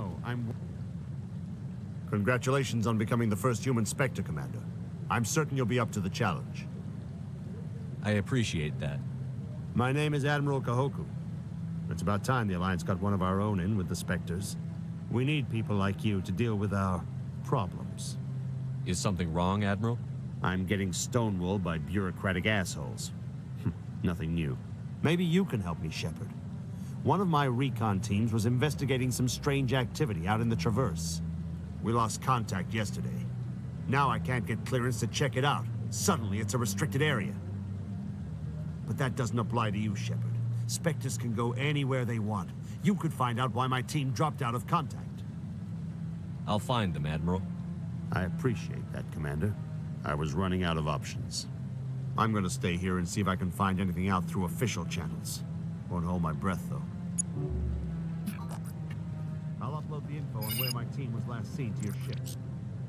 No, Congratulations on becoming the first human Spectre, Commander. I'm certain you'll be up to the challenge. I appreciate that. My name is Admiral Kahoku. It's about time the Alliance got one of our own in with the Spectres. We need people like you to deal with our problems. Is something wrong, Admiral? I'm getting stonewalled by bureaucratic assholes. Nothing new. Maybe you can help me, Shepard. One of my recon teams was investigating some strange activity out in the Traverse. We lost contact yesterday. Now I can't get clearance to check it out. Suddenly it's a restricted area. But that doesn't apply to you, Shepard. Spectres can go anywhere they want. You could find out why my team dropped out of contact. I'll find them, Admiral. I appreciate that, Commander. I was running out of options. I'm gonna stay here and see if I can find anything out through official channels. Won't hold my breath, though. I'll upload the info on where my team was last seen to your ship.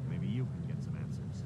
Maybe you can get some answers.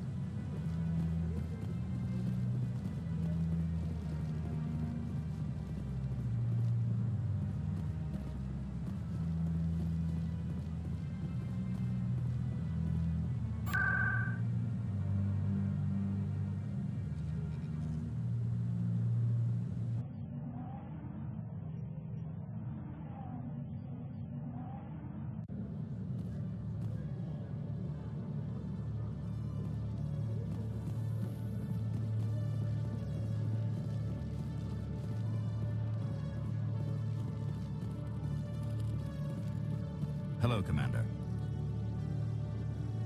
Hello, Commander.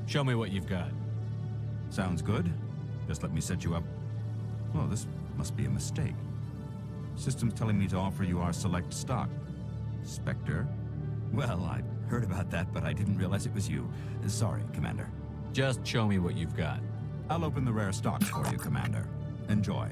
Show me what you've got. Sounds good. Just let me set you up. Oh, this must be a mistake. System's telling me to offer you our select stock. Spectre? Well, I heard about that, but I didn't realize it was you. Sorry, Commander. Just show me what you've got. I'll open the rare stocks for you, Commander. Enjoy.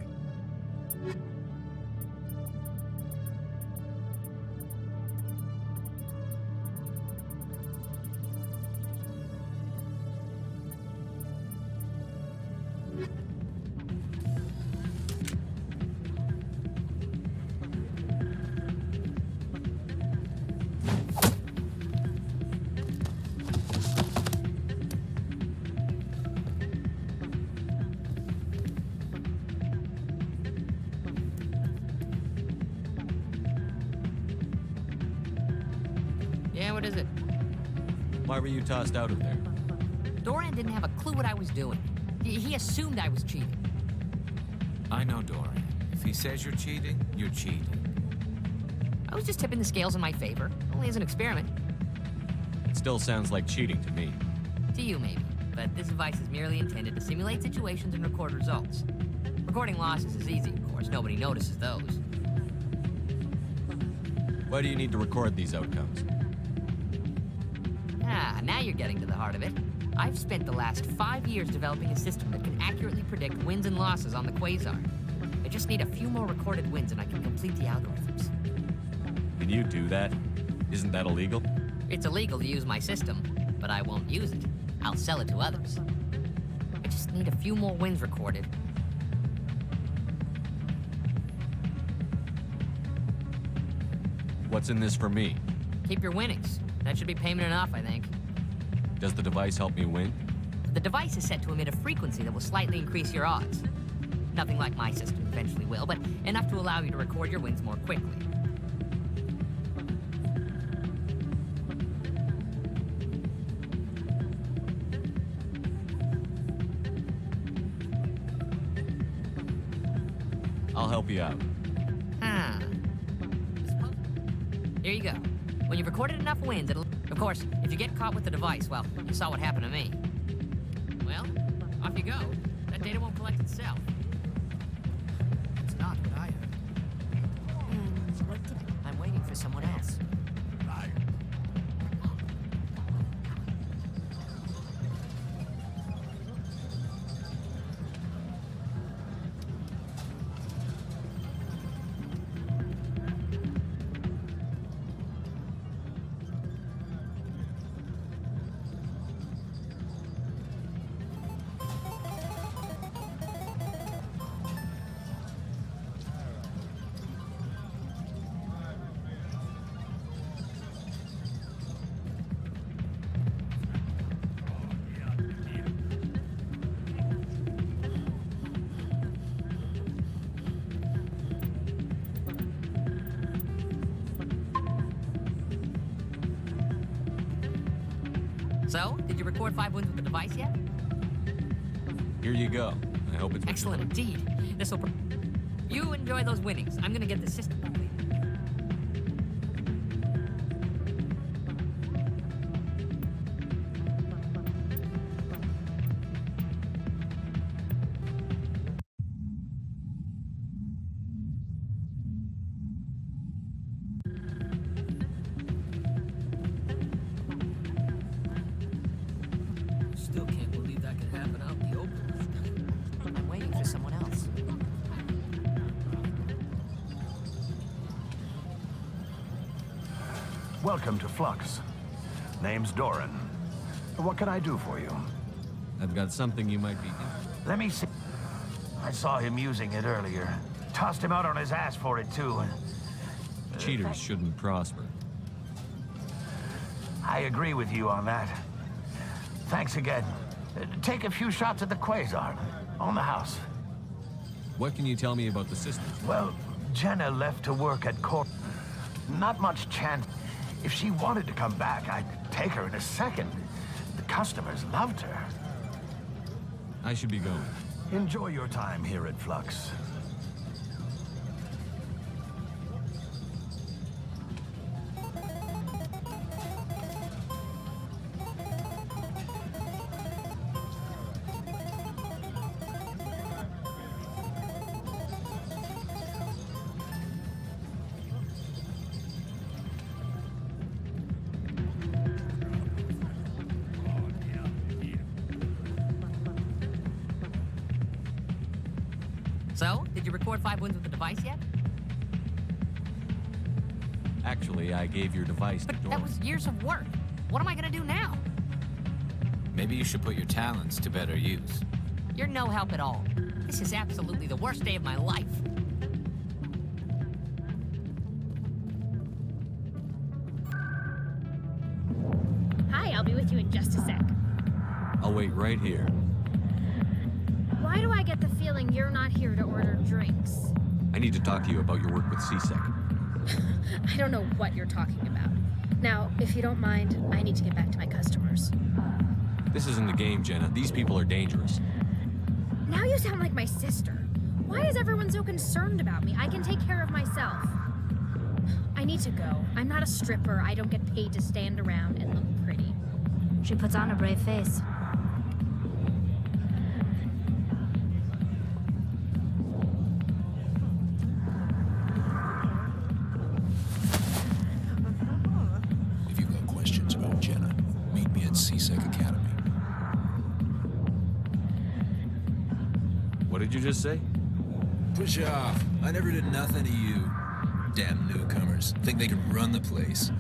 Yeah, what is it? Why were you tossed out of there? Doran didn't have a clue what I was doing. He assumed I was cheating. I know Doran. If he says you're cheating, you're cheating. I was just tipping the scales in my favor, only as an experiment. It still sounds like cheating to me. To you, maybe. But this device is merely intended to simulate situations and record results. Recording losses is easy, of course. Nobody notices those. Why do you need to record these outcomes? Ah, now you're getting to the heart of it. I've spent the last 5 years developing a system that can accurately predict wins and losses on the Quasar. I just need a few more recorded wins and I can complete the algorithms. Can you do that? Isn't that illegal? It's illegal to use my system, but I won't use it. I'll sell it to others. I just need a few more wins recorded. What's in this for me? Keep your winnings. That should be payment enough, I think. Does the device help me win? The device is set to emit a frequency that will slightly increase your odds. Nothing like my system eventually will, but enough to allow you to record your wins more quickly. I'll help you out. Huh. Here you go. When you've recorded enough wins, it'll... Of course, if you get caught with the device, well, you saw what happened to me. Well, off you go. That data won't collect itself. It's not what I heard. I'm waiting for someone else. So, did you record 5 wins with the device yet? Here you go. I hope it's what you Excellent want. indeed. This'll... You enjoy those winnings. I'm gonna get the system completed. Still can't believe that could happen out in the open. I'm waiting for someone else. Welcome to Flux. Name's Doran. What can I do for you? I've got something you might be... Let me see. I saw him using it earlier. Tossed him out on his ass for it, too. Cheaters shouldn't prosper. I agree with you on that. Thanks again. Take a few shots at the Quasar. On the house. What can you tell me about the system? Well, Jenna left to work at Cor... Not much chance. If she wanted to come back, I'd take her in a second. The customers loved her. I should be going. Enjoy your time here at Flux. So, did you record 5 wins with the device yet? Actually, I gave your device to But Doran. that was years of work. What am I gonna do now? Maybe you should put your talents to better use. You're no help at all. This is absolutely the worst day of my life. Hi, I'll be with you in just a sec. I'll wait right here. Why do I get the feeling you're not here to order drinks? I need to talk to you about your work with CSEC. I don't know what you're talking about. Now, if you don't mind, I need to get back to my customers. This isn't a game, Jenna. These people are dangerous. Now you sound like my sister. Why is everyone so concerned about me? I can take care of myself. I need to go. I'm not a stripper. I don't get paid to stand around and look pretty. She puts on a brave face. If you've got questions about Jenna, meet me at CSEC Academy. What did you just say? Push off. I never did nothing to you. Damn newcomers. Think they can run the place.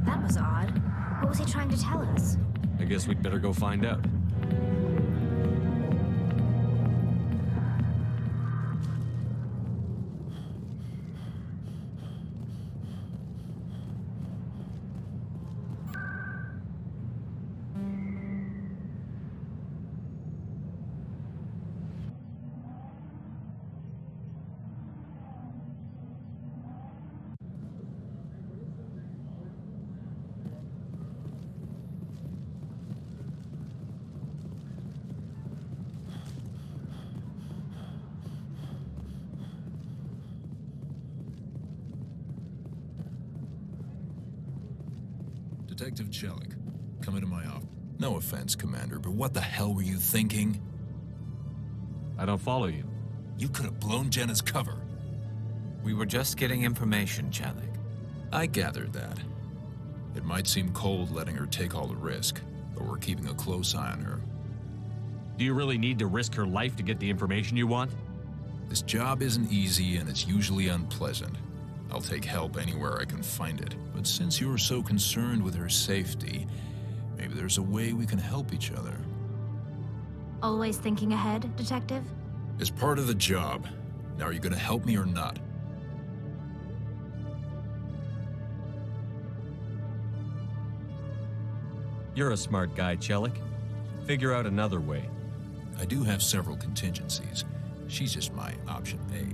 That was odd. What was he trying to tell us? I guess we'd better go find out. Detective Chelik, come into my office. No offense, Commander, but what the hell were you thinking? I don't follow you. You could have blown Jenna's cover. We were just getting information, Chelik. I gathered that. It might seem cold letting her take all the risk, but we're keeping a close eye on her. Do you really need to risk her life to get the information you want? This job isn't easy and it's usually unpleasant. I'll take help anywhere I can find it. But since you're so concerned with her safety, maybe there's a way we can help each other. Always thinking ahead, Detective? It's part of the job. Now, are you going to help me or not? You're a smart guy, Chelik. Figure out another way. I do have several contingencies. She's just my option A.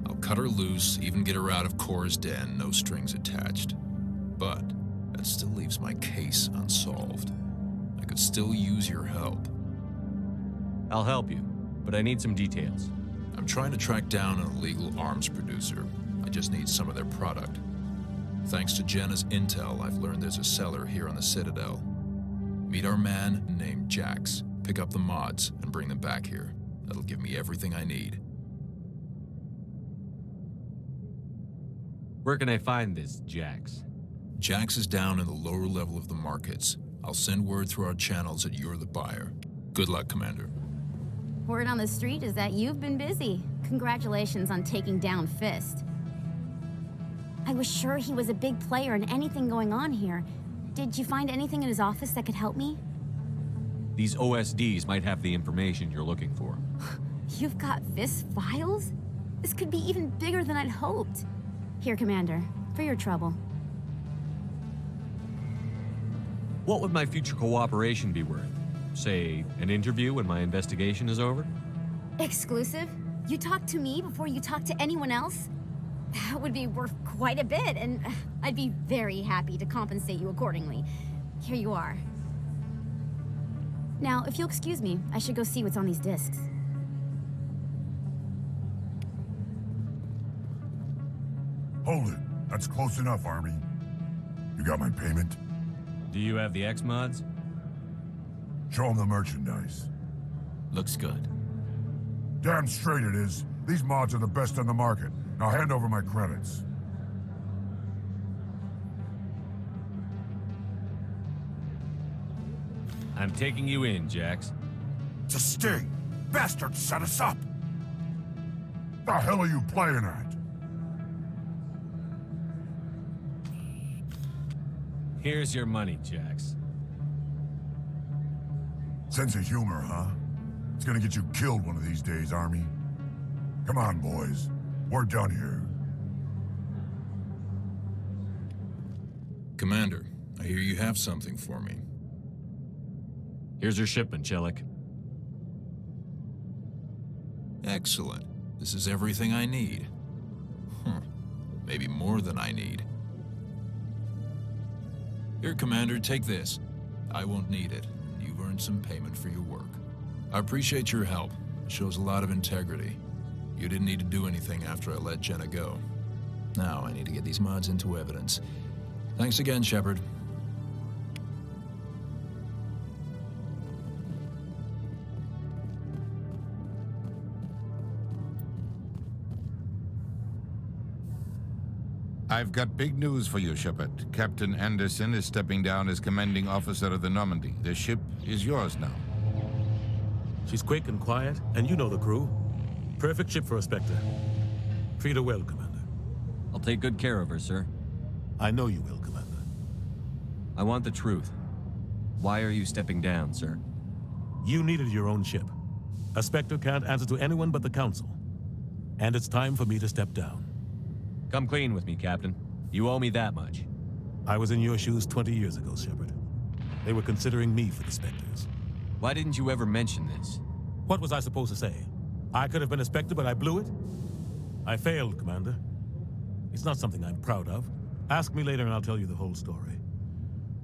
I'll cut her loose, even get her out of Cora's den, no strings attached. But that still leaves my case unsolved. I could still use your help. I'll help you, but I need some details. I'm trying to track down an illegal arms producer. I just need some of their product. Thanks to Jenna's intel, I've learned there's a seller here on the Citadel. Meet our man named Jax. Pick up the mods and bring them back here. That'll give me everything I need. Where can I find this Jax? Jax is down in the lower level of the markets. I'll send word through our channels that you're the buyer. Good luck, Commander. Word on the street is that you've been busy. Congratulations on taking down Fist. I was sure he was a big player in anything going on here. Did you find anything in his office that could help me? These OSDs might have the information you're looking for. You've got Fist files? This could be even bigger than I'd hoped. Here, Commander, for your trouble. What would my future cooperation be worth? Say, an interview when my investigation is over? Exclusive? You talk to me before you talk to anyone else? That would be worth quite a bit, and I'd be very happy to compensate you accordingly. Here you are. Now, if you'll excuse me, I should go see what's on these discs. Hold it. That's close enough, Army. You got my payment? Do you have the X mods? Show them the merchandise. Looks good. Damn straight it is. These mods are the best on the market. Now hand over my credits. I'm taking you in, Jax. It's a sting! Bastard set us up! The hell are you playing at? Here's your money, Jax. Sense of humor, huh? It's gonna get you killed one of these days, Army. Come on, boys. We're done here. Commander, I hear you have something for me. Here's your shipment, Chelik. Excellent. This is everything I need. Maybe more than I need. Here, Commander, take this. I won't need it. You've earned some payment for your work. I appreciate your help. It shows a lot of integrity. You didn't need to do anything after I let Jenna go. Now I need to get these mods into evidence. Thanks again, Shepard. I've got big news for you, Shepard. Captain Anderson is stepping down as commanding officer of the Normandy. The ship is yours now. She's quick and quiet, and you know the crew. Perfect ship for a Spectre. Treat her well, Commander. I'll take good care of her, sir. I know you will, Commander. I want the truth. Why are you stepping down, sir? You needed your own ship. A Spectre can't answer to anyone but the Council. And it's time for me to step down. Come clean with me, Captain. You owe me that much. I was in your shoes 20 years ago, Shepard. They were considering me for the Spectres. Why didn't you ever mention this? What was I supposed to say? I could have been a Spectre, but I blew it? I failed, Commander. It's not something I'm proud of. Ask me later and I'll tell you the whole story.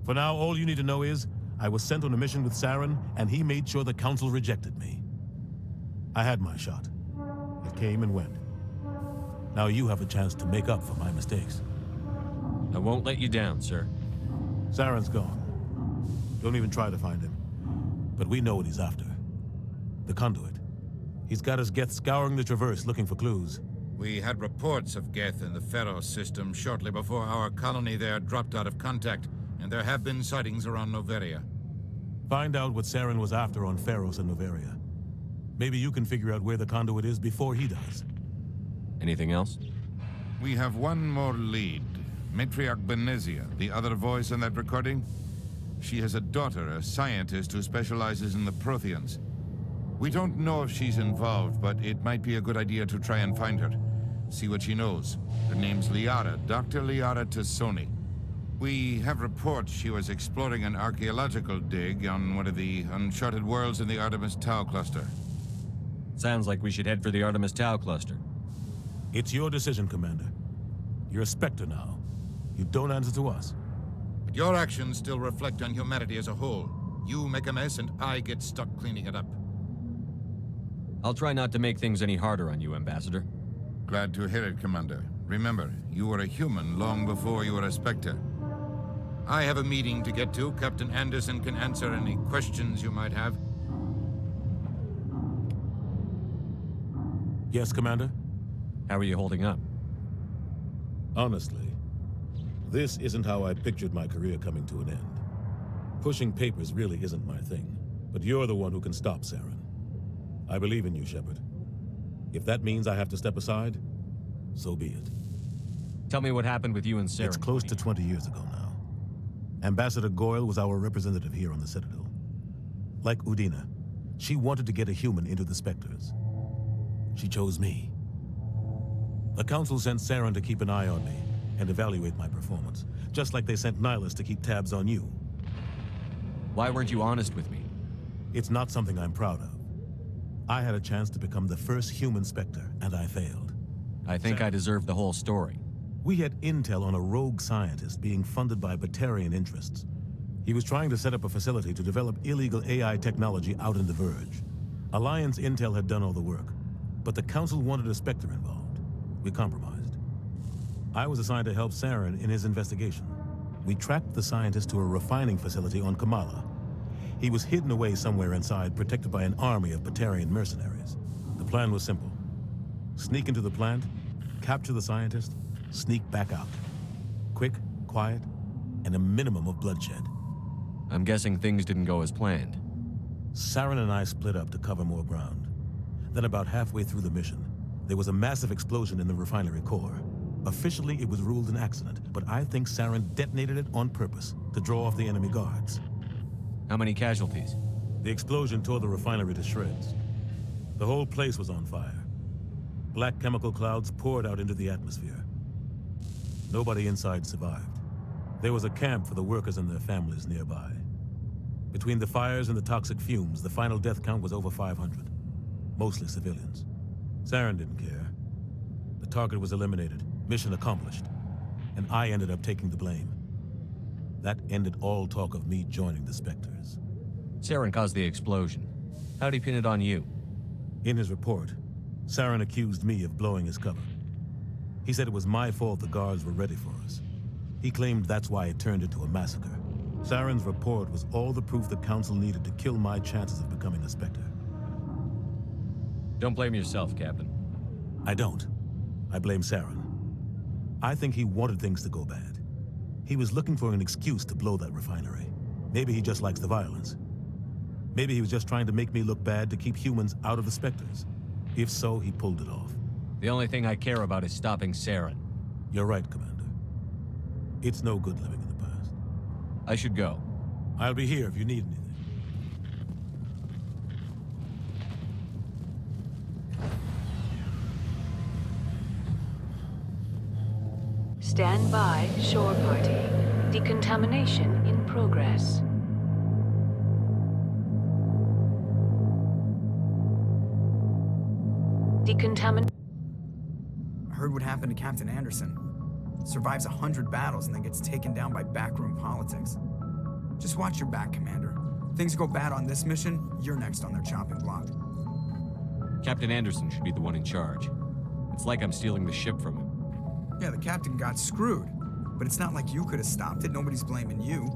For now, all you need to know is, I was sent on a mission with Saren, and he made sure the Council rejected me. I had my shot. It came and went. Now you have a chance to make up for my mistakes. I won't let you down, sir. Saren's gone. Don't even try to find him. But we know what he's after. The conduit. He's got his Geth scouring the Traverse looking for clues. We had reports of Geth in the Pharos system shortly before our colony there dropped out of contact, and there have been sightings around Noveria. Find out what Saren was after on Pharos and Noveria. Maybe you can figure out where the conduit is before he does. Anything else? We have one more lead. Matriarch Benezia, the other voice in that recording. She has a daughter, a scientist who specializes in the Protheans. We don't know if she's involved, but it might be a good idea to try and find her. See what she knows. Her name's Liara, Dr. Liara Tassoni. We have reports she was exploring an archaeological dig on one of the uncharted worlds in the Artemis Tau cluster. Sounds like we should head for the Artemis Tau cluster. It's your decision, Commander. You're a Spectre now. You don't answer to us. But your actions still reflect on humanity as a whole. You make a mess, and I get stuck cleaning it up. I'll try not to make things any harder on you, Ambassador. Glad to hear it, Commander. Remember, you were a human long before you were a Spectre. I have a meeting to get to. Captain Anderson can answer any questions you might have. Yes, Commander? How are you holding up? Honestly, this isn't how I pictured my career coming to an end. Pushing papers really isn't my thing, but you're the one who can stop Saren. I believe in you, Shepard. If that means I have to step aside, so be it. Tell me what happened with you and Saren. It's close to 20 years ago now. Ambassador Goyle was our representative here on the Citadel. Like Udina, she wanted to get a human into the Spectres. She chose me. The Council sent Saren to keep an eye on me and evaluate my performance, just like they sent Nihilus to keep tabs on you. Why weren't you honest with me? It's not something I'm proud of. I had a chance to become the first human Spectre, and I failed. I think I deserve the whole story. We had intel on a rogue scientist being funded by Batarian interests. He was trying to set up a facility to develop illegal AI technology out in the Verge. Alliance intel had done all the work, but the Council wanted a Spectre involved. We compromised. I was assigned to help Saren in his investigation. We tracked the scientist to a refining facility on Kamala. He was hidden away somewhere inside, protected by an army of Batarian mercenaries. The plan was simple. Sneak into the plant, capture the scientist, sneak back out. Quick, quiet, and a minimum of bloodshed. I'm guessing things didn't go as planned. Saren and I split up to cover more ground. Then about halfway through the mission, there was a massive explosion in the refinery core. Officially, it was ruled an accident, but I think Saren detonated it on purpose to draw off the enemy guards. How many casualties? The explosion tore the refinery to shreds. The whole place was on fire. Black chemical clouds poured out into the atmosphere. Nobody inside survived. There was a camp for the workers and their families nearby. Between the fires and the toxic fumes, the final death count was over 500. Mostly civilians. Saren didn't care. The target was eliminated, mission accomplished, and I ended up taking the blame. That ended all talk of me joining the Spectres. Saren caused the explosion. How'd he pin it on you? In his report, Saren accused me of blowing his cover. He said it was my fault the guards were ready for us. He claimed that's why it turned into a massacre. Saren's report was all the proof the Council needed to kill my chances of becoming a Spectre. Don't blame yourself, Captain. I don't. I blame Saren. I think he wanted things to go bad. He was looking for an excuse to blow that refinery. Maybe he just likes the violence. Maybe he was just trying to make me look bad to keep humans out of the Spectres. If so, he pulled it off. The only thing I care about is stopping Saren. You're right, Commander. It's no good living in the past. I should go. I'll be here if you need anything. Stand by, shore party. Decontamination in progress. I heard what happened to Captain Anderson. Survives 100 battles and then gets taken down by backroom politics. Just watch your back, Commander. Things go bad on this mission, you're next on their chopping block. Captain Anderson should be the one in charge. It's like I'm stealing the ship from him. Yeah, the captain got screwed. But it's not like you could have stopped it. Nobody's blaming you.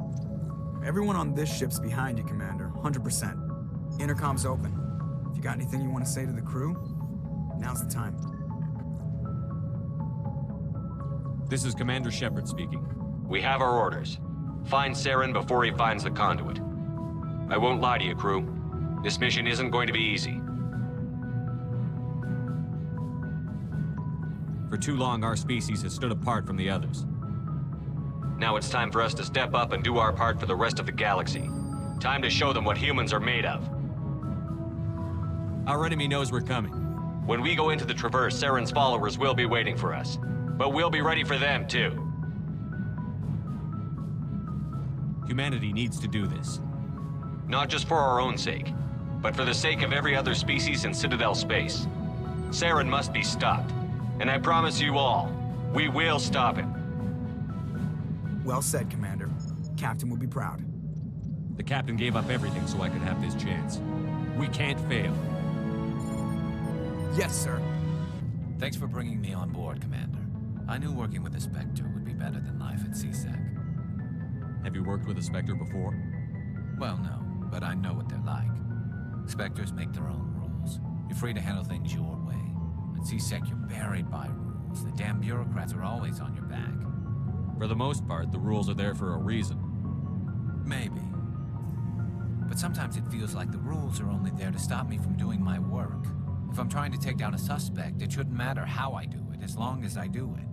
Everyone on this ship's behind you, Commander. 100%. Intercom's open. If you got anything you want to say to the crew, now's the time. This is Commander Shepard speaking. We have our orders. Find Saren before he finds the conduit. I won't lie to you, crew. This mission isn't going to be easy. For too long, our species has stood apart from the others. Now it's time for us to step up and do our part for the rest of the galaxy. Time to show them what humans are made of. Our enemy knows we're coming. When we go into the Traverse, Saren's followers will be waiting for us. But we'll be ready for them, too. Humanity needs to do this. Not just for our own sake, but for the sake of every other species in Citadel space. Saren must be stopped. And I promise you all, we will stop him. Well said, Commander. Captain would be proud. The captain gave up everything so I could have this chance. We can't fail. Yes, sir. Thanks for bringing me on board, Commander. I knew working with a Spectre would be better than life at CSEC. Have you worked with a Spectre before? Well, no, but I know what they're like. Spectres make their own rules. You're free to handle things your way. At CSEC, you're buried by rules. The damn bureaucrats are always on your back. For the most part, the rules are there for a reason. Maybe. But sometimes it feels like the rules are only there to stop me from doing my work. If I'm trying to take down a suspect, it shouldn't matter how I do it, as long as I do it.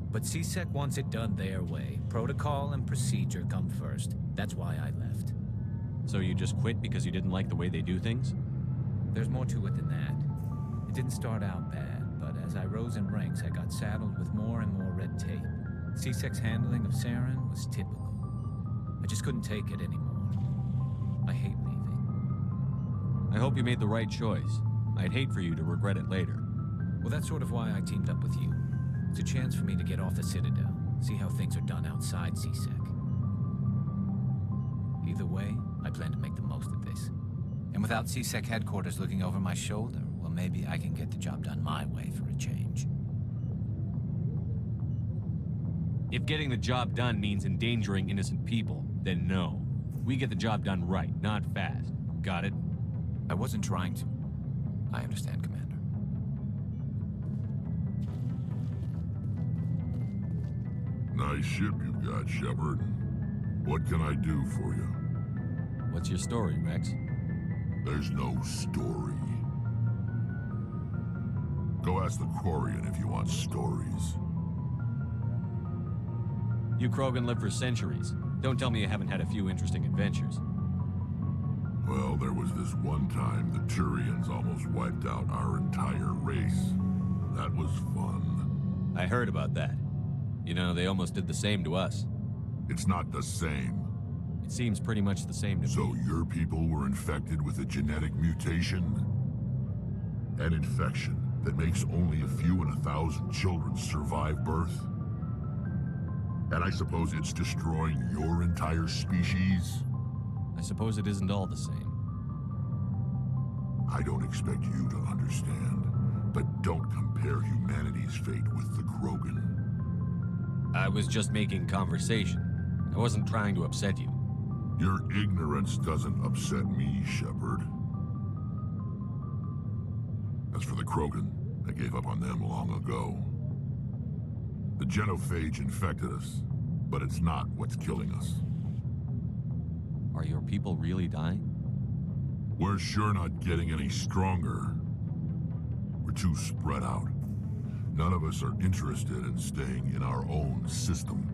But CSEC wants it done their way. Protocol and procedure come first. That's why I left. So you just quit because you didn't like the way they do things? There's more to it than that. It didn't start out bad, but as I rose in ranks, I got saddled with more and more red tape. CSEC's handling of Saren was typical. I just couldn't take it anymore. I hate leaving. I hope you made the right choice. I'd hate for you to regret it later. Well, that's sort of why I teamed up with you. It's a chance for me to get off the Citadel, see how things are done outside CSEC. Either way, I plan to make the most of this. And without CSEC headquarters looking over my shoulder, well, maybe I can get the job done my way for a change. If getting the job done means endangering innocent people, then no. We get the job done right, not fast. Got it? I wasn't trying to. I understand, Commander. Nice ship you've got, Shepard. What can I do for you? What's your story, Rex? There's no story. Go ask the Quarian if you want stories. You Krogan live for centuries. Don't tell me you haven't had a few interesting adventures. Well, there was this one time the Turians almost wiped out our entire race. That was fun. I heard about that. You know, they almost did the same to us. It's not the same. It seems pretty much the same to me. So your people were infected with a genetic mutation? An infection that makes only a few in 1,000 children survive birth? And I suppose it's destroying your entire species? I suppose it isn't all the same. I don't expect you to understand, but don't compare humanity's fate with the Krogan. I was just making conversation. I wasn't trying to upset you. Your ignorance doesn't upset me, Shepard. As for the Krogan, I gave up on them long ago. The genophage infected us, but it's not what's killing us. Are your people really dying? We're sure not getting any stronger. We're too spread out. None of us are interested in staying in our own system.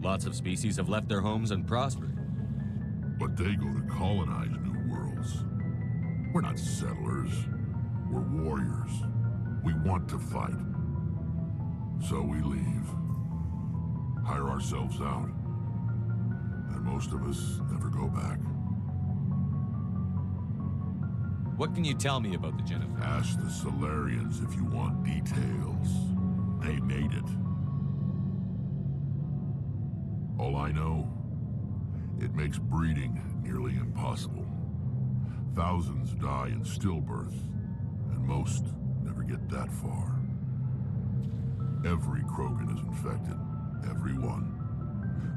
Lots of species have left their homes and prospered. But they go to colonize new worlds. We're not settlers. We're warriors. We want to fight. So we leave. Hire ourselves out. And most of us never go back. What can you tell me about the genophage? Ask the Solarians if you want details. They made it. All I know, it makes breeding nearly impossible. Thousands die in stillbirth, and most never get that far. Every Krogan is infected. Every one.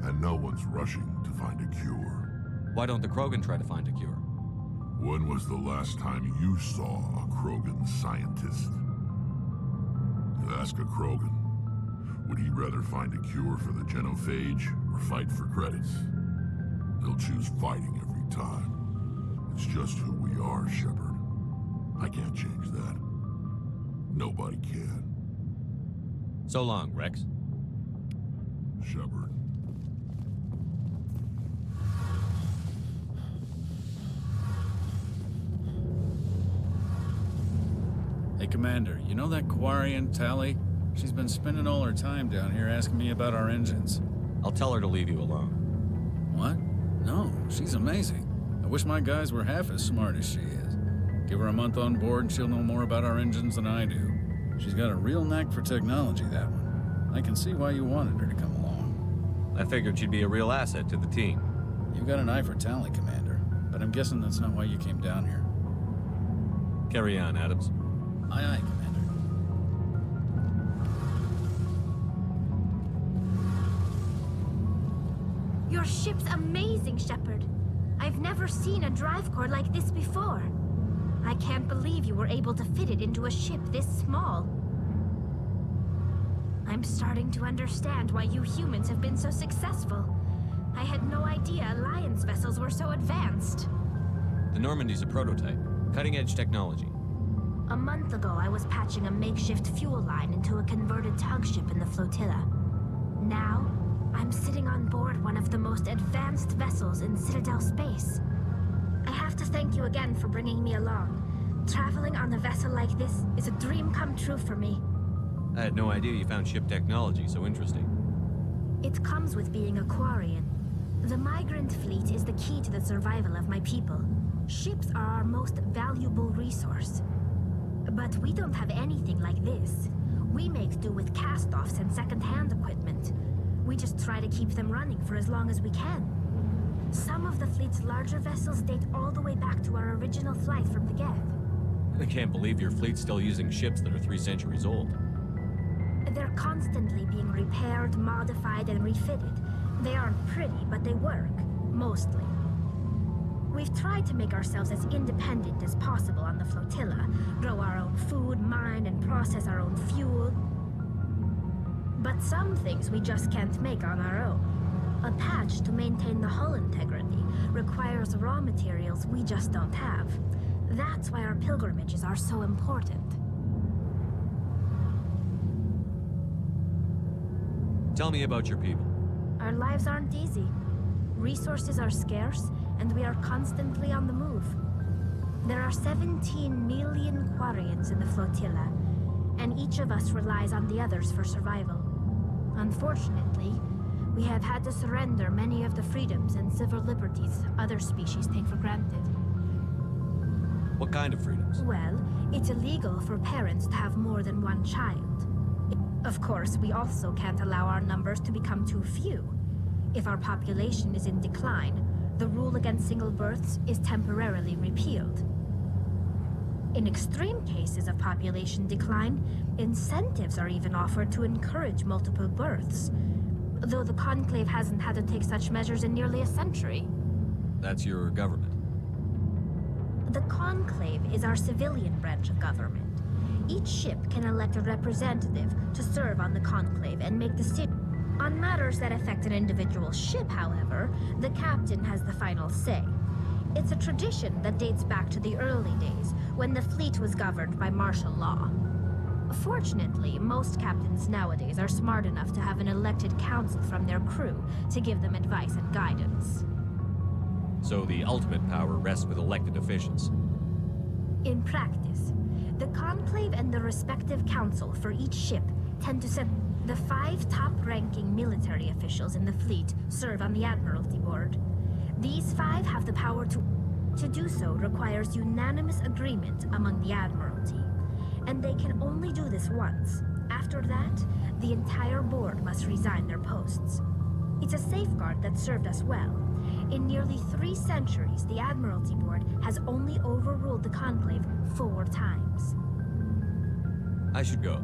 And no one's rushing to find a cure. Why don't the Krogan try to find a cure? When was the last time you saw a Krogan scientist? You ask a Krogan, would he rather find a cure for the genophage or fight for credits? He'll choose fighting every time. It's just who we are, Shepard. I can't change that. Nobody can. So long, Rex. Shepard. Hey, Commander, you know that Quarian, Tally? She's been spending all her time down here asking me about our engines. I'll tell her to leave you alone. What? No, she's amazing. I wish my guys were half as smart as she is. Give her a month on board and she'll know more about our engines than I do. She's got a real knack for technology, that one. I can see why you wanted her to come along. I figured she'd be a real asset to the team. You've got an eye for talent, Commander, but I'm guessing that's not why you came down here. Carry on, Adams. Aye, aye, Commander. Your ship's amazing, Shepard. I've never seen a drive core like this before. I can't believe you were able to fit it into a ship this small. I'm starting to understand why you humans have been so successful. I had no idea Alliance vessels were so advanced. The Normandy's a prototype. Cutting-edge technology. A month ago, I was patching a makeshift fuel line into a converted tug ship in the flotilla. Now, I'm sitting on board one of the most advanced vessels in Citadel space. I have to thank you again for bringing me along. Traveling on a vessel like this is a dream come true for me. I had no idea you found ship technology so interesting. It comes with being a Quarian. The migrant fleet is the key to the survival of my people. Ships are our most valuable resource. But we don't have anything like this. We make do with cast-offs and second-hand equipment. We just try to keep them running for as long as we can. Some of the fleet's larger vessels date all the way back to our original flight from the Geth. I can't believe your fleet's still using ships that are 3 centuries old. They're constantly being repaired, modified, and refitted. They aren't pretty, but they work. Mostly. We've tried to make ourselves as independent as possible on the flotilla. Grow our own food, mine, and process our own fuel. But some things we just can't make on our own. A patch to maintain the hull integrity requires raw materials we just don't have. That's why our pilgrimages are so important. Tell me about your people. Our lives aren't easy. Resources are scarce, and we are constantly on the move. There are 17 million Quarians in the flotilla, and each of us relies on the others for survival. Unfortunately, we have had to surrender many of the freedoms and civil liberties other species take for granted. What kind of freedoms? Well, it's illegal for parents to have more than one child. Of course, we also can't allow our numbers to become too few. If our population is in decline, the rule against single births is temporarily repealed. In extreme cases of population decline, incentives are even offered to encourage multiple births, though the Conclave hasn't had to take such measures in nearly a century. That's your government. The Conclave is our civilian branch of government. Each ship can elect a representative to serve on the Conclave and make decisions. On matters that affect an individual ship, however, the captain has the final say. It's a tradition that dates back to the early days, when the fleet was governed by martial law. Fortunately, most captains nowadays are smart enough to have an elected council from their crew to give them advice and guidance. So the ultimate power rests with elected officials. In practice, the Conclave and the respective council for each ship tend to set the 5 top-ranking military officials in the fleet serve on the Admiralty Board. These 5 have the power to do so requires unanimous agreement among the Admiralty. And they can only do this once. After that, the entire board must resign their posts. It's a safeguard that served us well. In nearly 3 centuries, the Admiralty Board has only overruled the Conclave 4 times. I should go.